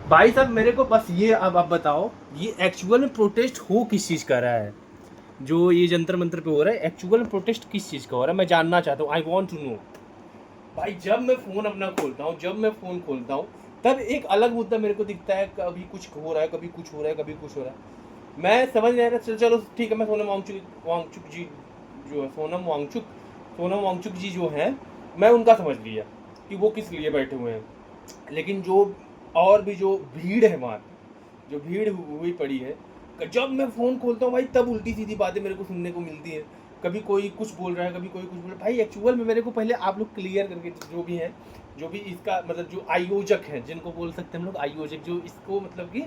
भाई साहब मेरे को बस ये, अब आप बताओ ये एक्चुअल में प्रोटेस्ट हो किस चीज़ का रहा है? जो ये जंतर मंतर पे हो रहा है, एक्चुअल में प्रोटेस्ट किस चीज़ का हो रहा है, मैं जानना चाहता हूँ। I want to know. भाई जब मैं फ़ोन अपना खोलता हूँ, तब एक अलग मुद्दा मेरे को दिखता है। कभी कुछ हो रहा है, कभी कुछ हो रहा है, कभी कुछ हो रहा है। मैं समझ नहीं आ रहा। चलो ठीक है, मैं सोनम वांगचुक जी जो है, सोनम वांगचुक जी जो हैं, मैं उनका समझ लिया कि वो किस लिए बैठे हुए हैं। लेकिन जो और भी जो भीड़ है वहाँ पे, जो भीड़ हुई पड़ी है, जब मैं फ़ोन खोलता हूँ भाई तब उल्टी सीधी बातें मेरे को सुनने को मिलती है। कभी कोई कुछ बोल रहा है, कभी कोई कुछ बोल रहा है। भाई एक्चुअल में मेरे को पहले आप लोग क्लियर करके, जो भी हैं, जो भी इसका मतलब जो आयोजक हैं, जिनको बोल सकते हैं हम लोग आयोजक, जो इसको मतलब कि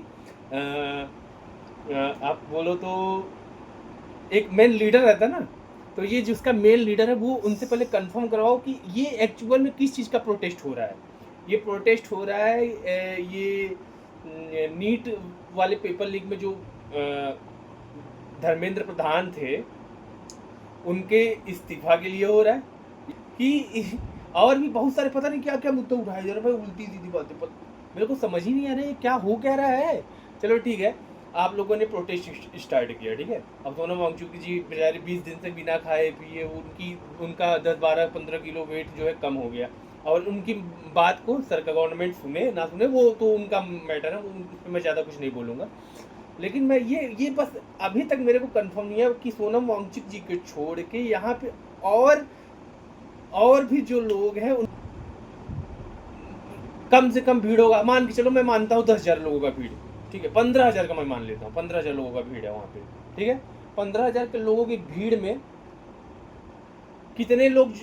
आप बोलो तो एक मेन लीडर रहता है ना, तो ये जिसका मेन लीडर है वो उनसे पहले कंफर्म करवाओ कि ये एक्चुअल में किस चीज़ का प्रोटेस्ट हो रहा है। ये प्रोटेस्ट हो रहा है ये नीट वाले पेपर लीक में जो धर्मेंद्र प्रधान थे उनके इस्तीफा के लिए हो रहा है कि और भी बहुत सारे पता नहीं क्या क्या मुद्दे उठाए जा रहे हैं भाई, उल्टी सीधी बातें। मेरे को समझ ही नहीं आ रहा है क्या हो क्या रहा है। चलो ठीक है, आप लोगों ने प्रोटेस्ट स्टार्ट किया, ठीक है। अब सोनम वांगचुक जी बेचारे 20 दिन से बिना खाए पिए, उनका 10-12-15 किलो वेट जो है कम हो गया, और उनकी बात को सरकार गवर्नमेंट सुने ना सुने वो तो उनका मैटर है, उस पर मैं ज़्यादा कुछ नहीं बोलूँगा। लेकिन मैं ये बस अभी तक मेरे को कंफर्म नहीं है कि सोनम वांगचुक जी को छोड़ के यहाँ पे और भी जो लोग हैं कम से कम भीड़ होगा। मान के चलो, मैं मानता हूँ 10,000 लोगों का भीड़, ठीक है, 15,000 का मैं मान लेता हूँ, 15,000 लोगों का भीड़ है वहाँ पे, ठीक है। 15,000 के लोगों की भीड़ में कितने लोग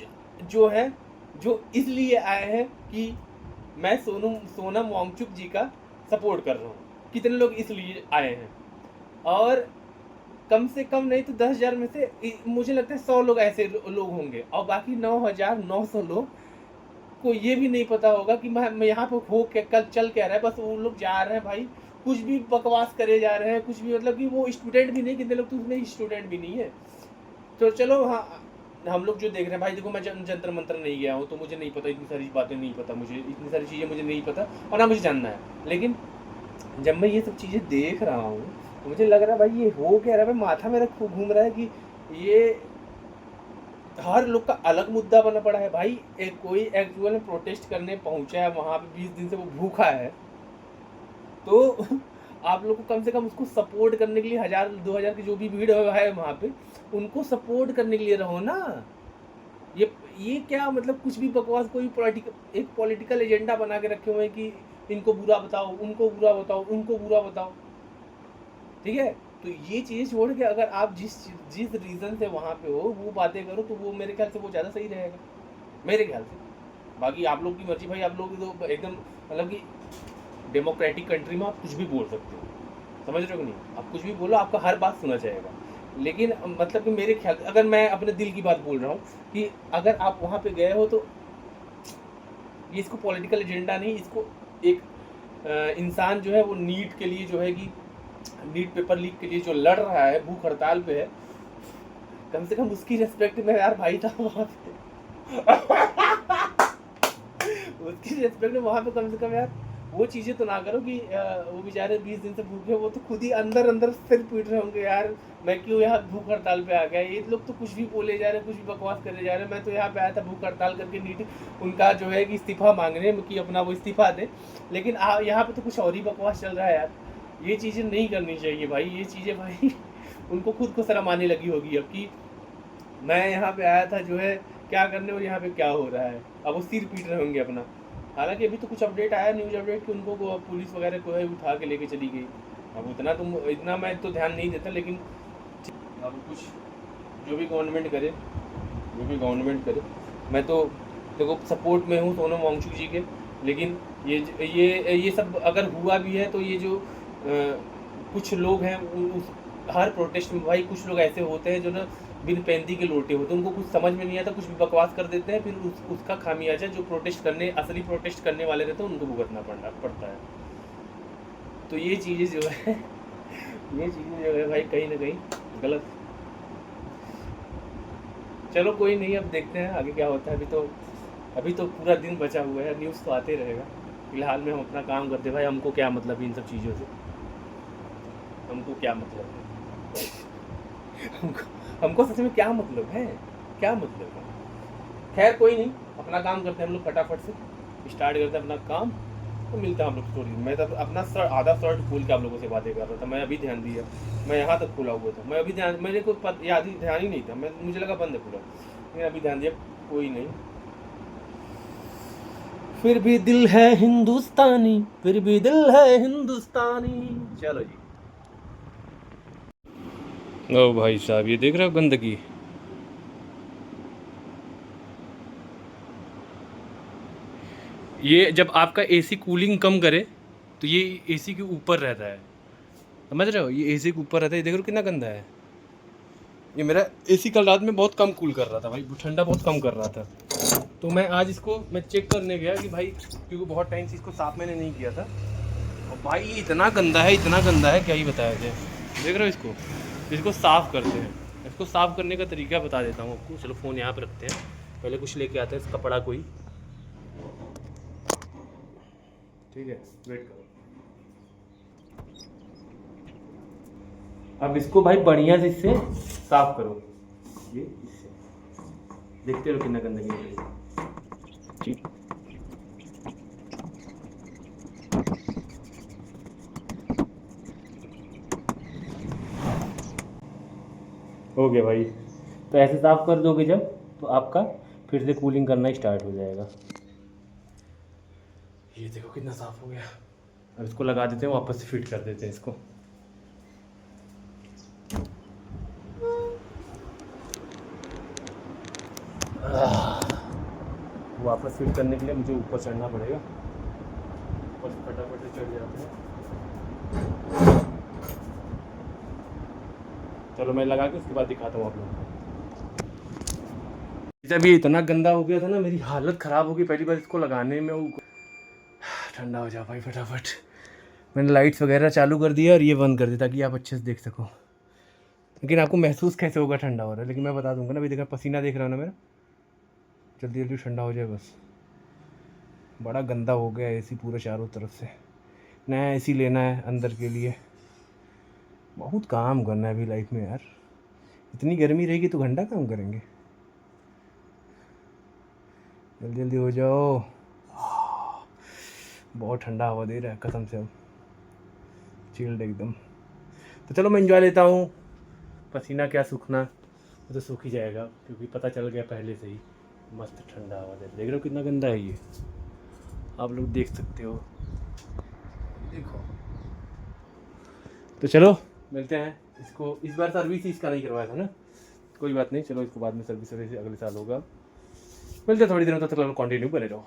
जो है जो इसलिए आए हैं कि मैं सोनम वांगचुक जी का सपोर्ट कर रहा हूँ, कितने लोग इसलिए आए हैं। और कम से कम नहीं तो 10,000 में से मुझे लगता है 100 लोग ऐसे लोग होंगे, और बाकी 9,900 लोग को ये भी नहीं पता होगा कि मैं यहाँ पे हो क्या, कल चल क्या रहा है। बस वो लोग जा रहे हैं भाई, कुछ भी बकवास करे जा रहे हैं, कुछ भी, मतलब कि वो स्टूडेंट भी नहीं, कितने लोग तो उसमें स्टूडेंट भी नहीं है। तो चलो हाँ, हम लोग जो देख रहे हैं भाई, देखो मैं जंतर मंतर नहीं गया हूँ तो मुझे नहीं पता, इतनी सारी बातें नहीं पता, मुझे इतनी सारी चीज़ें मुझे नहीं पता और ना मुझे जानना है। लेकिन जब मैं ये सब चीज़ें देख रहा हूँ तो मुझे लग रहा है भाई ये हो क्या रहा है। भाई माथा मेरा खूब घूम रहा है कि ये हर लोग का अलग मुद्दा बना पड़ा है। भाई एक कोई एक्चुअल में प्रोटेस्ट करने पहुंचा है वहाँ पे, 20 दिन से वो भूखा है, तो आप लोग को कम से कम उसको सपोर्ट करने के लिए 1,000-2,000 की जो भी भीड़ है वहाँ पे, उनको सपोर्ट करने के लिए रहो ना। ये क्या मतलब कुछ भी बकवास, कोई एक पॉलिटिकल एजेंडा बना के रखे हुए हैं कि इनको बुरा बताओ, उनको बुरा बताओ, उनको बुरा बताओ, ठीक है। तो ये चीज़ छोड़ के अगर आप जिस रीज़न से वहाँ पे हो वो बातें करो तो वो मेरे ख्याल से वो ज़्यादा सही रहेगा, मेरे ख्याल से। बाकी आप लोग की मर्जी भाई, आप लोग तो एकदम मतलब कि डेमोक्रेटिक कंट्री में आप कुछ भी बोल सकते हो, समझ रहे हो कि नहीं। आप कुछ भी बोलो, आपका हर बात सुना जाएगा। लेकिन मतलब कि मेरे ख्याल, अगर मैं अपने दिल की बात बोल रहा हूँ कि अगर आप वहाँ पे गए हो तो ये इसको पॉलिटिकल एजेंडा नहीं, इसको एक इंसान जो है वो नीट के लिए जो है कि नीट पेपर लीक के लिए जो लड़ रहा है, भूख हड़ताल पे है, कम से कम उसकी रेस्पेक्ट में यार भाई था वहाँ पे। उसकी रेस्पेक्ट में वहाँ पे कम से कम यार वो चीज़ें तो ना करो कि वो बेचारे 20 दिन से भूखे, वो तो खुद ही अंदर अंदर सिर पीट रहे होंगे यार, मैं क्यों यहाँ भूख हड़ताल पे आ गया। ये लोग तो कुछ भी बोले जा रहे हैं, कुछ भी बकवास करे जा रहे हैं। मैं तो यहाँ पे आया था भूख हड़ताल करके नीट उनका जो है कि इस्तीफा मांगने कि अपना वो इस्तीफा दे, लेकिन यहाँ पे तो कुछ और ही बकवास चल रहा है यार। ये चीज़ें नहीं करनी चाहिए भाई, ये चीज़ें भाई उनको खुद को शर्म आने लगी होगी अब कि मैं यहाँ पे आया था जो है क्या करने और यहाँ पे क्या हो रहा है। अब वो सिर पीट रहे होंगे अपना। हालांकि अभी तो कुछ अपडेट आया, न्यूज़ अपडेट कि उनको पुलिस वगैरह को है उठा के लेके चली गई। अब इतना मैं तो ध्यान नहीं देता, लेकिन अब कुछ जो भी गवर्नमेंट करे, मैं तो देखो सपोर्ट में हूँ सोनम वांगचुक जी के। लेकिन ये सब अगर हुआ भी है तो ये जो कुछ लोग हैं हर प्रोटेस्ट में भाई कुछ लोग ऐसे होते हैं जो ना बिन पैंती के लोटे होते हैं, उनको कुछ समझ में नहीं आता, कुछ भी बकवास कर देते हैं, फिर उसका खामियाजा जो असली प्रोटेस्ट करने वाले रहते हैं उनको भुगतना पड़ता है। तो ये चीज़ें जो है भाई कहीं ना कहीं गलत। चलो कोई नहीं, अब देखते हैं आगे क्या होता है। अभी तो पूरा दिन बचा हुआ है, न्यूज़ तो आते रहेगा। फिलहाल में हम अपना काम करते भाई, हमको क्या मतलब इन सब चीज़ों से, हमको क्या मतलब है हमको सच में क्या मतलब है, क्या मतलब है। खैर कोई नहीं, अपना काम करते हैं हम लोग फटाफट से, स्टार्ट करते हैं अपना काम, तो मिलता है हम लोग स्टोरी। मैं तब अपना आधा शर्ट खोल के आप लोगों से बातें कर रहा था, मैं अभी ध्यान दिया, मैं यहाँ तक खुला हुआ था, मैं अभी ध्यान, मेरे को याद ही ध्यान ही नहीं था, मैं मुझे लगा बंद है पूरा, मैं अभी ध्यान दिया। कोई नहीं, फिर भी दिल है हिंदुस्तानी, फिर भी दिल है हिंदुस्तानी। चलो जी। ओ भाई साहब, ये देख रहे हो गंदगी, ये जब आपका एसी कूलिंग कम करे तो ये एसी के ऊपर रहता है, समझ रहे हो, ये एसी के ऊपर रहता है, ये देख रहे हो कितना गंदा है। ये मेरा एसी कल रात में बहुत कम कूल कर रहा था भाई, ठंडा बहुत कम कर रहा था, तो मैं आज इसको मैं चेक करने गया कि भाई, क्योंकि बहुत टाइम से इसको साफ मैंने नहीं किया था, और भाई ये इतना गंदा है, इतना गंदा है, क्या ही बताया जाए। देख रहे हो इसको, इसको साफ़ करते हैं, इसको साफ़ करने का तरीका बता देता हूँ आपको। चलो फ़ोन यहाँ पर रखते हैं, पहले कुछ लेके आते हैं, इस कपड़ा कोई, ठीक है, वेट करो। अब इसको भाई बढ़िया से इससे साफ करो, ये इससे, देखते रहो कितना गंदगी निकलेगी, ठीक। हो गया भाई, तो ऐसे साफ कर दोगे जब, तो आपका फिर से कूलिंग करना स्टार्ट हो जाएगा। ये देखो कितना साफ हो गया। अब इसको लगा देते हैं, वापस से फिट कर देते हैं इसको। वापस फिट करने के लिए मुझे ऊपर चढ़ना पड़ेगा, ऊपर से फटाफट से चढ़ जाते हैं। चलो मैं लगा के उसके बाद दिखाता हूँ आप लोगों को। जब ये इतना गंदा हो गया था ना, मेरी हालत ख़राब हो गई पहली बार इसको लगाने में। वो ठंडा हो जाओ भाई फटाफट। मैंने लाइट्स वगैरह चालू कर दिया और ये बंद कर दिया ताकि आप अच्छे से देख सको। लेकिन आपको महसूस कैसे होगा ठंडा हो रहा है, लेकिन मैं बता दूंगा ना। अभी देखा पसीना देख रहा हूँ ना मेरा, जल्दी जल्दी ठंडा हो जाए बस। बड़ा गंदा हो गया एसी पूरे चारों तरफ से। नया एसी लेना है अंदर के लिए, बहुत काम करना है अभी लाइफ में यार। इतनी गर्मी रहेगी तो घंटा काम करेंगे, जल्दी जल्दी हो जाओ। बहुत ठंडा हवा दे रहा है कसम से, अब चिल्ड एकदम। तो चलो मैं एंजॉय लेता हूँ। पसीना क्या सूखना, वो तो सूख ही जाएगा क्योंकि पता चल गया पहले से ही। मस्त ठंडा हवा दे, देख रहे हो कितना गंदा है ये, आप लोग देख सकते हो, देखो। तो चलो मिलते हैं। इसको इस बार सर्विस ही इसका नहीं करवाया था ना, कोई बात नहीं, चलो इसको बाद में सर्विस अगले साल होगा। मिलते हैं थोड़ी देर में, तब तक कंटिन्यू बने रहो।